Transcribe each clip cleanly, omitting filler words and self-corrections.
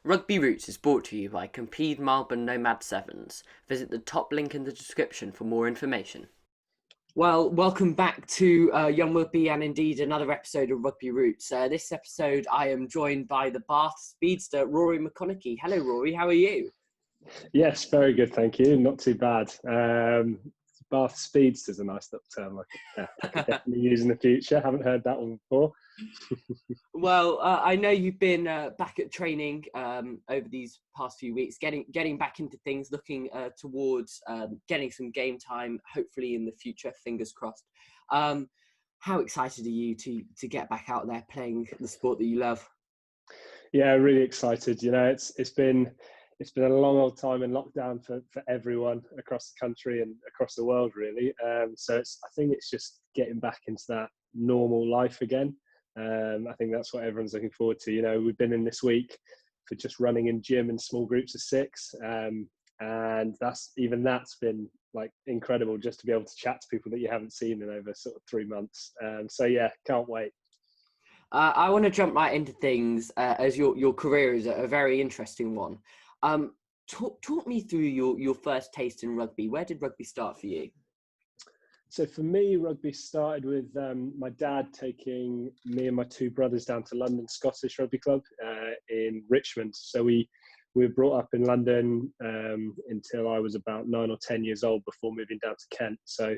Rugby Roots is brought to you by Compede Melbourne Nomad Sevens. Visit the top link in the description for more information. Well, welcome back to Young Rugby and indeed another episode of Rugby Roots. This episode I am joined by the Bath speedster, Ruaridh McConnochie. Hello Rory, how are you? Yes, very good, thank you. Not too bad. Bath speedster is a nice little term I could definitely use in the future. Haven't heard that one before. Well, I know you've been back at training over these past few weeks, getting back into things, looking towards getting some game time, hopefully in the future, fingers crossed. How excited are you to get back out there playing the sport that you love? Yeah, really excited. You know, it's been a long old time in lockdown for everyone across the country and across the world, really. So I think it's just getting back into that normal life again. I think that's what everyone's looking forward to. You know, we've been in this week for just running in gym in small groups of 6, and that's been like incredible, just to be able to chat to people that you haven't seen in over sort of 3 months. So yeah, can't wait. I want to jump right into things as your career is a very interesting one. Talk me through your first taste in rugby. Where did rugby start for you? So for me, rugby started with my dad taking me and my 2 brothers down to London Scottish Rugby Club in Richmond. So we were brought up in London until I was about 9 or 10 years old before moving down to Kent. So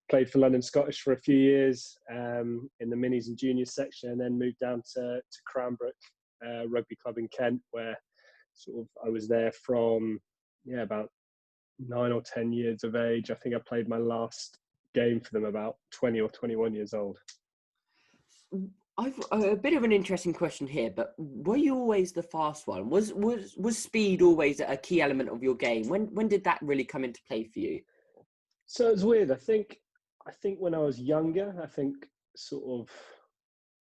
played for London Scottish for a few years in the minis and juniors section, and then moved down to Cranbrook Rugby Club in Kent, where sort of I was there from about 9 or 10 years of age. I think I played my last game for them about 20 or 21 years old. I've a bit of an interesting question here, but were you always the fast one? Was speed always a key element of your game? When did that really come into play for you? So it's weird. I think when I was younger, I think sort of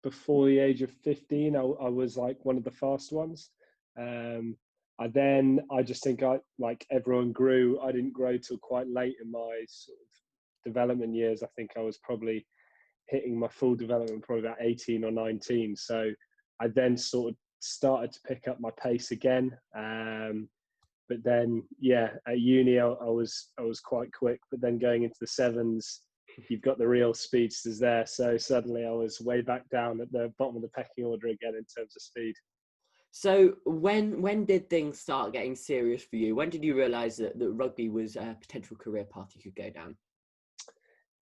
before the age of 15, I was like one of the fast ones. I just think like everyone grew. I didn't grow till quite late in my sort of development years. I think I was probably hitting my full development probably about 18 or 19. So I then sort of started to pick up my pace again. But then, at uni, I was quite quick. But then going into the sevens, you've got the real speedsters there. So suddenly I was way back down at the bottom of the pecking order again in terms of speed. So when did things start getting serious for you? When did you realise that rugby was a potential career path you could go down?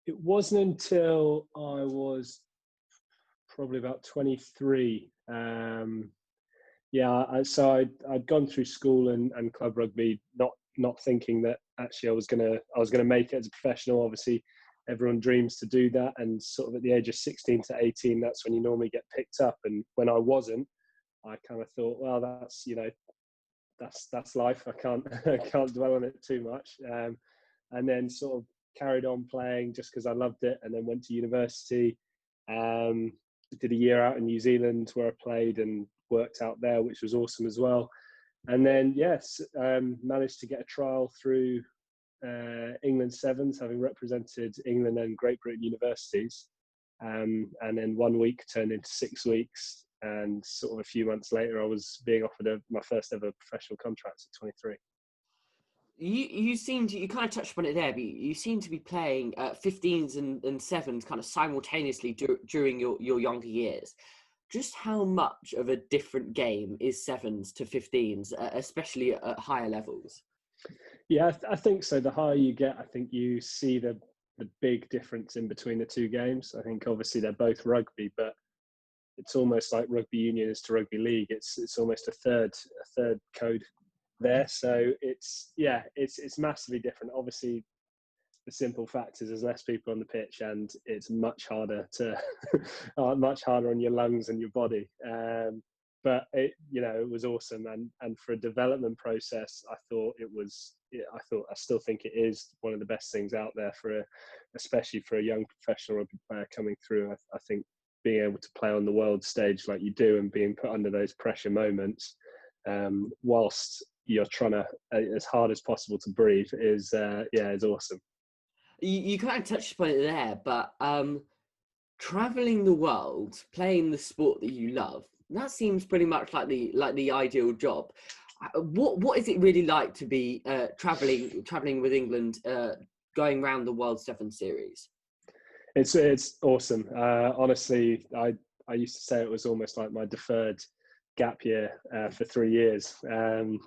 It wasn't until I was probably about 23. So I'd gone through school and club rugby, not thinking that actually I was gonna make it as a professional. Obviously, everyone dreams to do that, and sort of at the age of 16 to 18, that's when you normally get picked up. And when I wasn't, I kind of thought, well, that's life. I can't dwell on it too much. And then sort of carried on playing just because I loved it, and then went to university. Did a year out in New Zealand where I played and worked out there, which was awesome as well. And then managed to get a trial through England Sevens, having represented England and Great Britain universities. And then 1 week turned into 6 weeks, and sort of a few months later I was being offered my first ever professional contract at 23. You kind of touched upon it there, but you seem to be playing 15s and sevens kind of simultaneously during your younger years. Just how much of a different game is sevens to 15s, especially at higher levels? Yeah, I think so. The higher you get, I think you see the big difference in between the 2 games. I think obviously they're both rugby, but it's almost like rugby union is to rugby league. It's almost a third code there. So it's massively different. Obviously, the simple fact is there's less people on the pitch, and it's much harder on your lungs and your body. But it was awesome, and for a development process, I still think it is one of the best things out there especially for a young professional rugby player coming through. I think being able to play on the world stage like you do, and being put under those pressure moments, whilst you're trying to as hard as possible to breathe, is awesome. You kind of touched upon it there, but traveling the world, playing the sport that you love, That seems pretty much like the ideal job. What is it really like to be traveling with England, going around the World Seven Series? It's awesome. Honestly, I used to say it was almost like my deferred gap year for 3 years,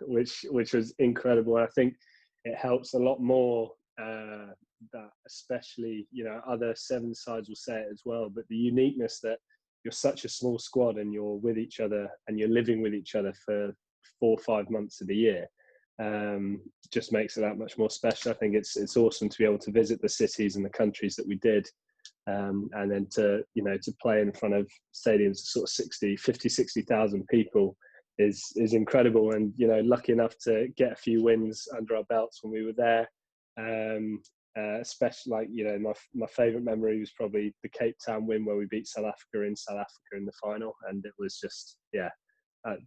which was incredible. And I think it helps a lot more. That especially, other seven sides will say it as well, but the uniqueness that you're such a small squad and you're with each other and you're living with each other for 4 or 5 months of the year, just makes it that much more special. I think it's awesome to be able to visit the cities and the countries that we did, and then to play in front of stadiums of sort of 60,000 people is incredible. And lucky enough to get a few wins under our belts when we were there. Especially, like, my favourite memory was probably the Cape Town win where we beat South Africa in the final, and it was just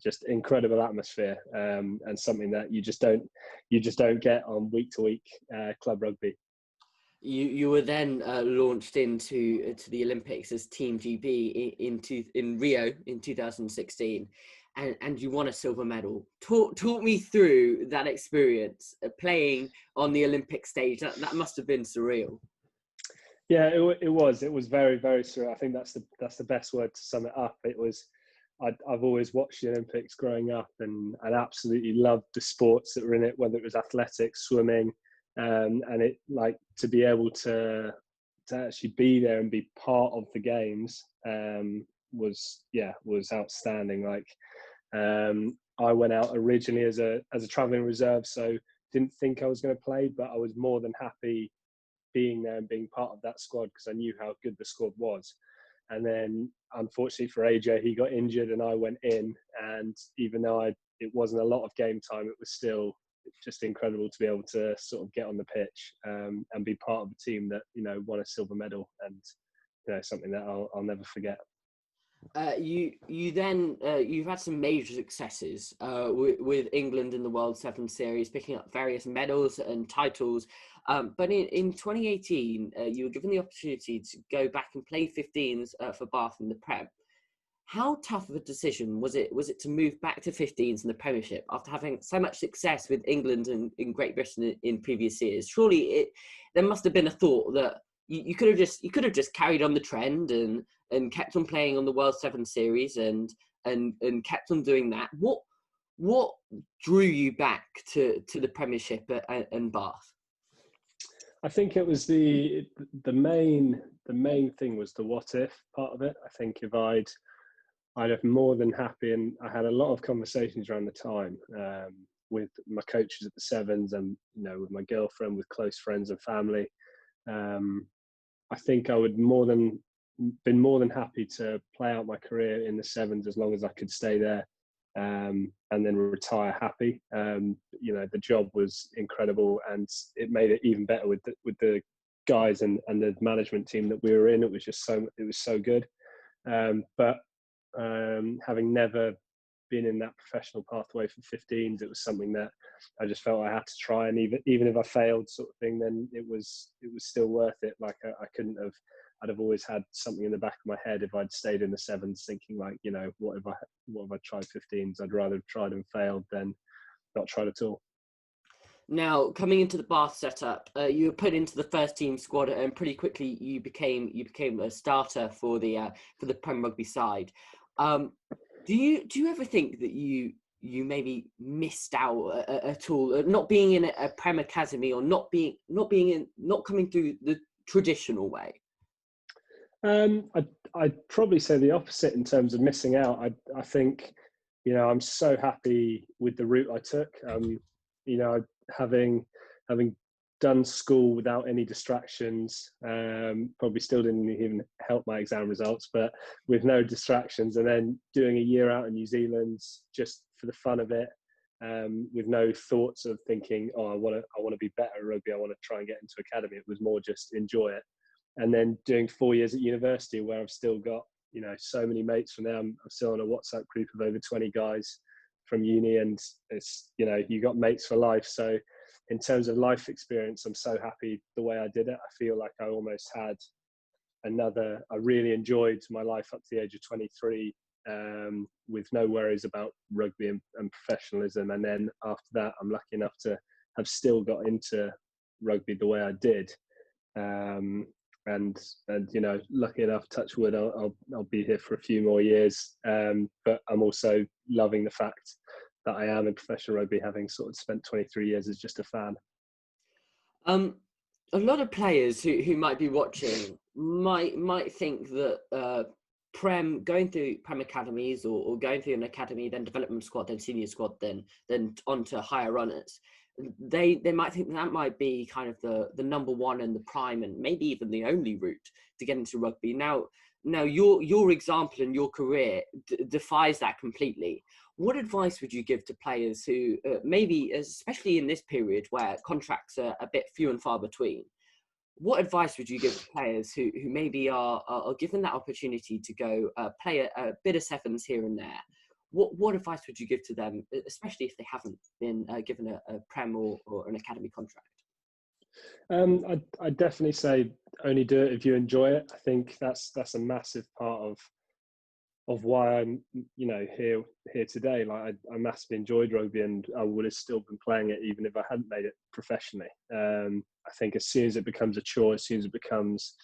just incredible atmosphere, and something that you just don't get on week to week club rugby. You were then launched into the Olympics as Team GB in Rio in 2016, and you won a silver medal. Talk me through that experience, playing on the Olympic stage. That must have been surreal. Yeah, it was very, very surreal. I think that's the best word to sum it up. It was. I've always watched the Olympics growing up, and absolutely loved the sports that were in it, whether it was athletics, swimming. And it, like, to be able to actually be there and be part of the games, was outstanding. Like, I went out originally as a travelling reserve, so didn't think I was going to play, but I was more than happy being there and being part of that squad because I knew how good the squad was. And then, unfortunately for AJ, he got injured and I went in. And even though it wasn't a lot of game time, it was still just incredible to be able to sort of get on the pitch, and be part of a team that won a silver medal, and something that I'll never forget. You've had some major successes with England in the World Seven Series, picking up various medals and titles. But in 2018, you were given the opportunity to go back and play 15s for Bath in the Prem. How tough of a decision was it to move back to 15s in the Premiership after having so much success with England and in Great Britain in previous years? Surely there must have been a thought that you could have just carried on the trend and kept on playing on the World Seven Series and kept on doing that. What drew you back to the Premiership and Bath? I think it was the main thing was the what if part of it. I think if I'd have more than happy, and I had a lot of conversations around the time, with my coaches at the Sevens, and with my girlfriend, with close friends and family. I think I would been more than happy to play out my career in the Sevens as long as I could stay there, and then retire happy. The job was incredible, and it made it even better with the guys and the management team that we were in. It was so good. But having never been in that professional pathway for 15s, it was something that I just felt I had to try. And even if I failed, sort of thing, then it was still worth it. Like, I'd have always had something in the back of my head if I'd stayed in the Sevens, thinking like, what if I tried 15s? I'd rather have tried and failed than not tried at all. Now, coming into the Bath setup, you were put into the first team squad, and pretty quickly you became a starter for the Prem Rugby side. Do you ever think that you maybe missed out at all, not being in a Prem academy, or not coming through the traditional way? I'd probably say the opposite in terms of missing out. I think, I'm so happy with the route I took. Having done school without any distractions, probably still didn't even help my exam results, but with no distractions, and then doing a year out in New Zealand just for the fun of it, with no thoughts of thinking, oh, I want to be better at rugby, I want to try and get into academy. It was more just enjoy it. And then doing 4 years at university, where I've still got so many mates from there. I'm still on a WhatsApp group of over 20 guys from uni, and it's you got mates for life. So in terms of life experience, I'm so happy the way I did it. I feel like I almost had I really enjoyed my life up to the age of 23, with no worries about rugby and professionalism. And then after that, I'm lucky enough to have still got into rugby the way I did. And you know, lucky enough, touch wood, I'll be here for a few more years. But I'm also loving the fact that I am in professional rugby, having sort of spent 23 years as just a fan. A lot of players who might be watching might think that going through Prem academies or going through an academy, then development squad, then senior squad, then onto higher runners, they might think that might be kind of the number one and the prime and maybe even the only route to get into rugby. Now your example and your career defies that completely. What advice would you give to players who maybe, especially in this period where contracts are a bit few and far between, what advice would you give to players who maybe are given that opportunity to go play a bit of sevens here and there? What advice would you give to them, especially if they haven't been given a Prem or an academy contract? I'd definitely say only do it if you enjoy it. I think that's a massive part of why I'm, you know, here today. Like I massively enjoyed rugby, and I would have still been playing it even if I hadn't made it professionally. I think as soon as it becomes a chore, as soon as it becomes,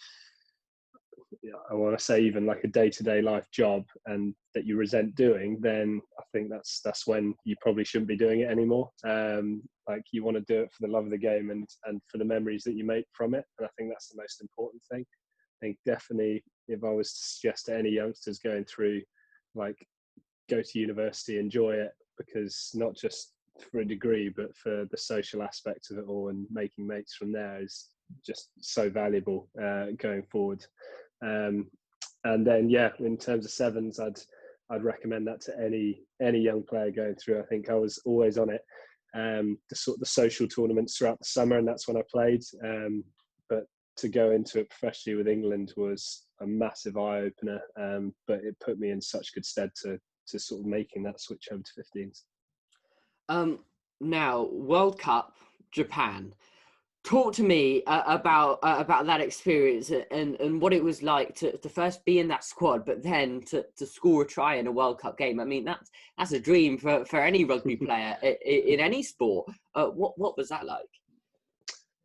I want to say, even like a day-to-day life job, and that you resent doing, then I think that's when you probably shouldn't be doing it anymore. Like you want to do it for the love of the game and for the memories that you make from it. And I think that's the most important thing. I think definitely if I was to suggest to any youngsters going through, like, go to university, enjoy it, because not just for a degree, but for the social aspect of it all, and making mates from there is just so valuable going forward. And then, yeah, in terms of sevens, I'd recommend that to any young player going through. I think I was always on it, the social tournaments throughout the summer, and that's when I played. But to go into it professionally with England was a massive eye opener. But it put me in such good stead to sort of making that switch over to 15s. Now, World Cup, Japan. Talk to me about that experience and what it was like to first be in that squad, but then to score a try in a World Cup game. I mean, that's a dream for any rugby player in any sport. What was that like?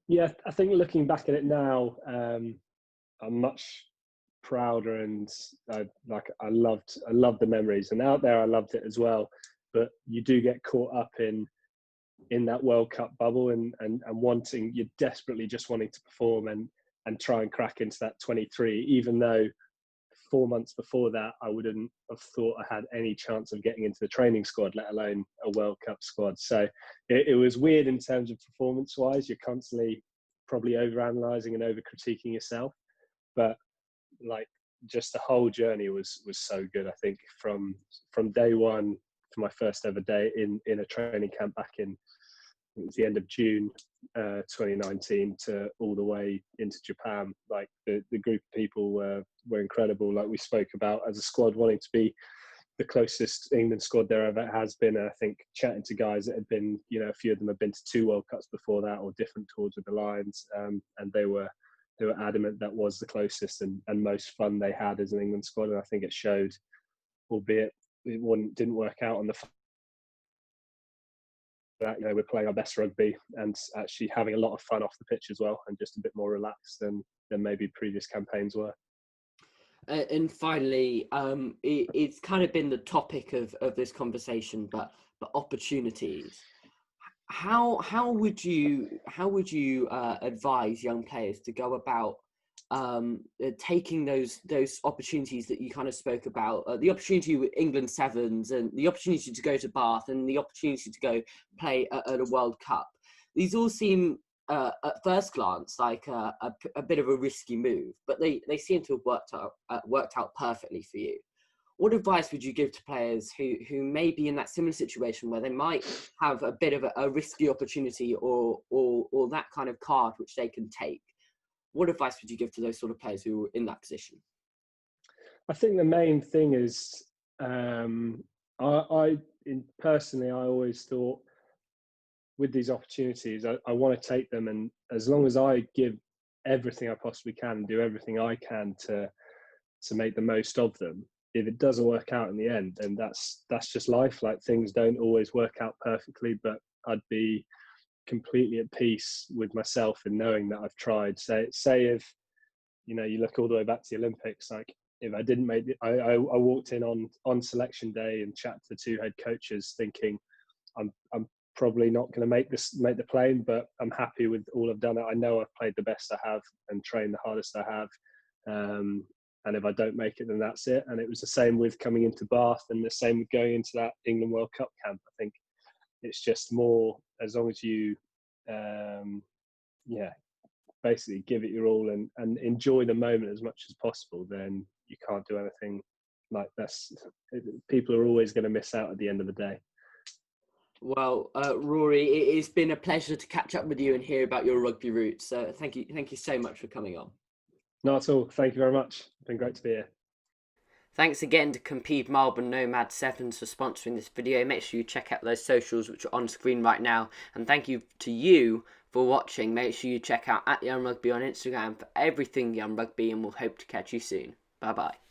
Yeah, I think looking back at it now, I'm much prouder, and I loved the memories, and out there I loved it as well. But you do get caught up in that World Cup bubble and wanting, you're desperately just wanting to perform and try and crack into that 23, even though 4 months before that I wouldn't have thought I had any chance of getting into the training squad, let alone a World Cup squad. So it was weird in terms of performance wise. You're constantly probably over analysing and over critiquing yourself, but like just the whole journey was so good. I think from day one, for my first ever day in a training camp back in, it was the end of June 2019, to all the way into Japan, like the group of people were incredible. Like we spoke about as a squad, wanting to be the closest England squad there ever has been. And I think chatting to guys that had been, you know, a few of them had been to 2 World Cups before that, or different tours with the Lions, and they were adamant that was the closest and most fun they had as an England squad. And I think it showed, albeit it didn't work out on the that, you know, we're playing our best rugby and actually having a lot of fun off the pitch as well, and just a bit more relaxed than maybe previous campaigns were. And finally, it's kind of been the topic of this conversation, but opportunities. How would you advise young players to go about taking those opportunities that you kind of spoke about, the opportunity with England Sevens and the opportunity to go to Bath and the opportunity to go play at a World Cup? These all seem at first glance like a bit of a risky move, but they seem to have worked out perfectly for you. What advice would you give to players who may be in that similar situation where they might have a bit of a risky opportunity or that kind of card which they can take? What advice would you give to those sort of players who are in that position? I think the main thing is, personally, I always thought with these opportunities, I want to take them, and as long as I give everything I possibly can, do everything I can to make the most of them, if it doesn't work out in the end, then that's just life. Like, things don't always work out perfectly, but I'd be completely at peace with myself in knowing that I've tried. Say if, you know, you look all the way back to the Olympics, like, if I didn't make it, I walked in on selection day and chat to the two head coaches thinking I'm probably not going to make the plane, but I'm happy with all I've done. I know I've played the best I have and trained the hardest I have. And if I don't make it, then that's it. And it was the same with coming into Bath, and the same with going into that England World Cup camp. I think it's just more, as long as you, basically give it your all and enjoy the moment as much as possible, then you can't do anything like this. People are always going to miss out at the end of the day. Well, Rory, it has been a pleasure to catch up with you and hear about your rugby roots. Thank you so much for coming on. Not at all. Thank you very much. It's been great to be here. Thanks again to Compede Melbourne Nomad Sevens for sponsoring this video. Make sure you check out those socials which are on screen right now. And thank you to you for watching. Make sure you check out @YoungRugby on Instagram for everything Young Rugby, and we'll hope to catch you soon. Bye bye.